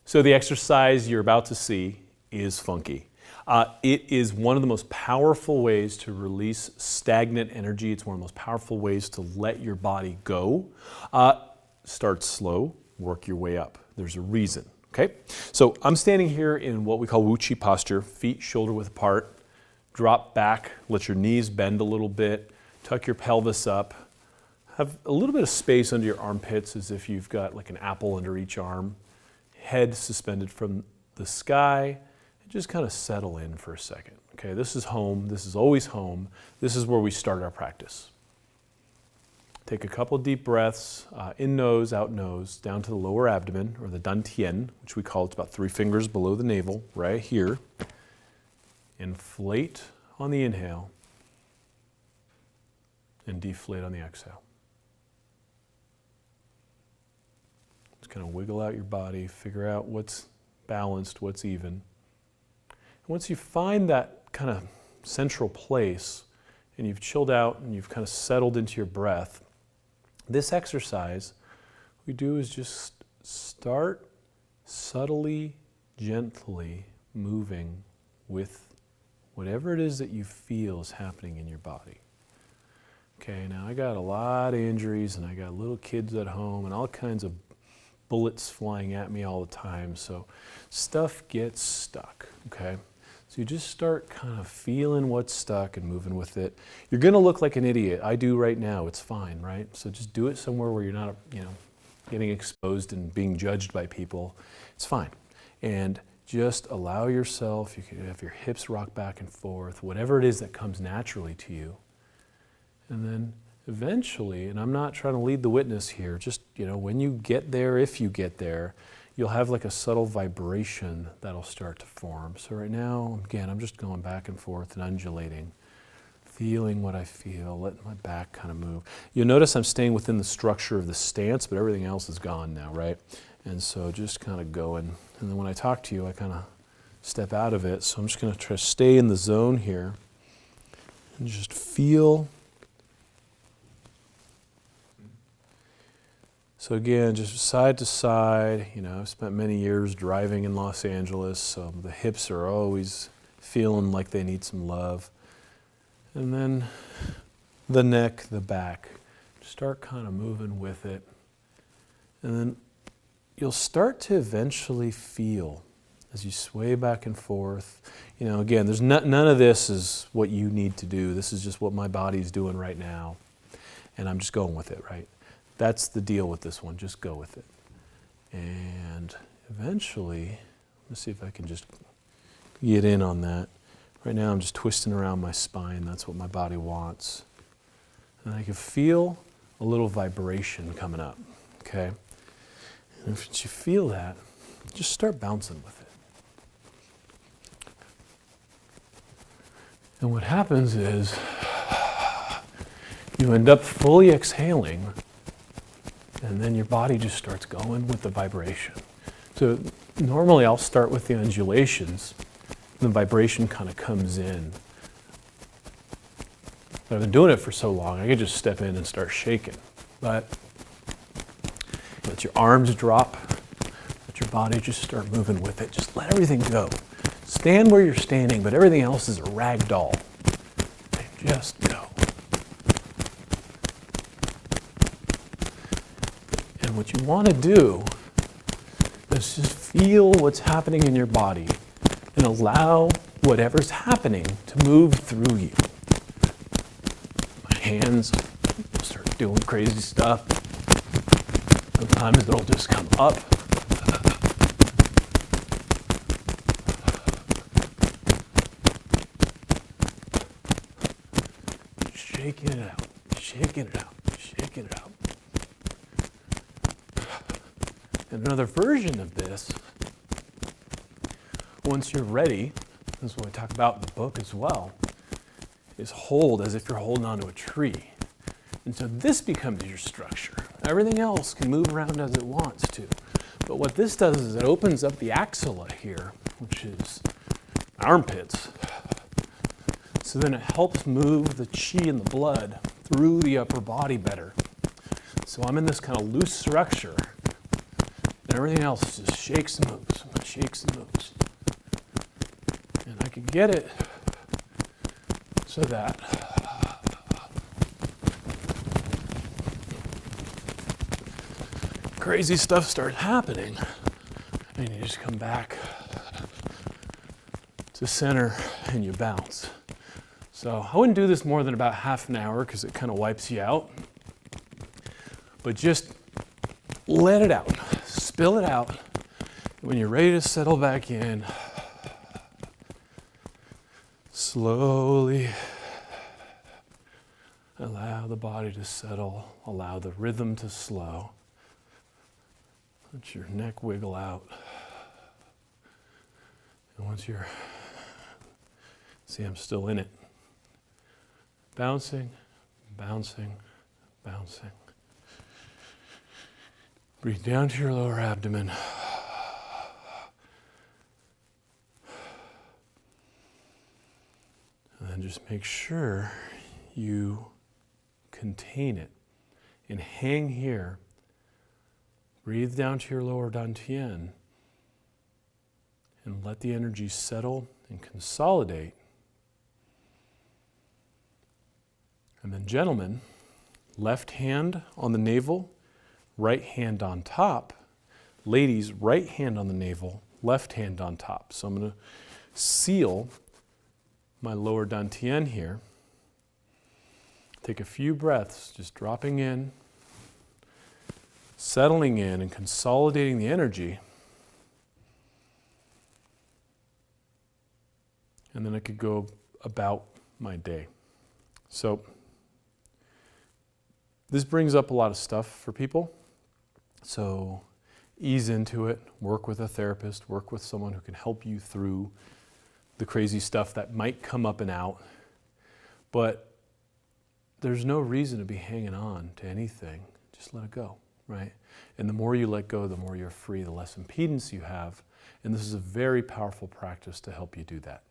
So the exercise you're about to see is funky. It is one of the most powerful ways to release stagnant energy. It's one of the most powerful ways to let your body go. Start slow, work your way up. There's a reason, okay? So I'm standing here in what we call Wu Chi posture, feet shoulder width apart. Drop back, let your knees bend a little bit, tuck your pelvis up. Have a little bit of space under your armpits as if you've got like an apple under each arm. Head suspended from the sky. And just kind of settle in for a second. Okay, this is home. This is always home. This is where we start our practice. Take a couple deep breaths, in nose, out nose, down to the lower abdomen, or the dantian, which we call it's about 3 fingers below the navel, right here. Inflate on the inhale and deflate on the exhale. Just kind of wiggle out your body, figure out what's balanced, what's even. And once you find that kind of central place and you've chilled out and you've kind of settled into your breath, this exercise we do is just start subtly, gently moving with whatever it is that you feel is happening in your body. Okay, now I got a lot of injuries and I got little kids at home and all kinds of bullets flying at me all the time, so stuff gets stuck, okay? So you just start kind of feeling what's stuck and moving with it. You're gonna look like an idiot. I do right now, it's fine, right? So just do it somewhere where you're not, getting exposed and being judged by people. It's fine. And just allow yourself, you can have your hips rock back and forth, whatever it is that comes naturally to you. And then eventually, and I'm not trying to lead the witness here, just, when you get there, if you get there, you'll have like a subtle vibration that'll start to form. So right now, again, I'm just going back and forth and undulating, feeling what I feel, letting my back kind of move. You'll notice I'm staying within the structure of the stance, but everything else is gone now, right? And so just kind of going. And then when I talk to you, I kind of step out of it. So I'm just going to try to stay in the zone here and just feel. So again, just side to side. I've spent many years driving in Los Angeles, so the hips are always feeling like they need some love. And then the neck, the back. Start kind of moving with it. And then you'll start to eventually feel as you sway back and forth. Again, there's none of this is what you need to do. This is just what my body's doing right now. And I'm just going with it, right? That's the deal with this one. Just go with it. And eventually, let's see if I can just get in on that. Right now I'm just twisting around my spine. That's what my body wants. And I can feel a little vibration coming up, okay? And if you feel that, just start bouncing with it. And what happens is you end up fully exhaling, and then your body just starts going with the vibration. So normally I'll start with the undulations, and the vibration kind of comes in. But I've been doing it for so long, I could just step in and start shaking. But let your arms drop, let your body just start moving with it. Just let everything go. Stand where you're standing, but everything else is a rag doll. And just go. And what you want to do is just feel what's happening in your body and allow whatever's happening to move through you. My hands start doing crazy stuff. Sometimes it'll just come up. Shaking it out, shaking it out, shaking it out. And another version of this, once you're ready, this is what I talk about in the book as well, is hold as if you're holding onto a tree. And so this becomes your structure. Everything else can move around as it wants to. But what this does is it opens up the axilla here, which is armpits. So then it helps move the chi and the blood through the upper body better. So I'm in this kind of loose structure. And everything else just shakes and moves, shakes and moves. And I can get it so that crazy stuff starts happening, and you just come back to center and you bounce. So I wouldn't do this more than about half an hour because it kind of wipes you out. But just let it out, spill it out. When you're ready to settle back in, slowly allow the body to settle, allow the rhythm to slow. Let your neck wiggle out. And once you're, see, I'm still in it. Bouncing, bouncing, bouncing. Breathe down to your lower abdomen. And then just make sure you contain it and hang here. Breathe down to your lower dantian and let the energy settle and consolidate. And then, gentlemen, left hand on the navel, right hand on top. Ladies, right hand on the navel, left hand on top. So I'm going to seal my lower dantian here. Take a few breaths, just dropping in, settling in and consolidating the energy. And then I could go about my day. So this brings up a lot of stuff for people. So ease into it, work with a therapist, work with someone who can help you through the crazy stuff that might come up and out. But there's no reason to be hanging on to anything. Just let it go, right? And the more you let go, the more you're free, the less impedance you have. And this is a very powerful practice to help you do that.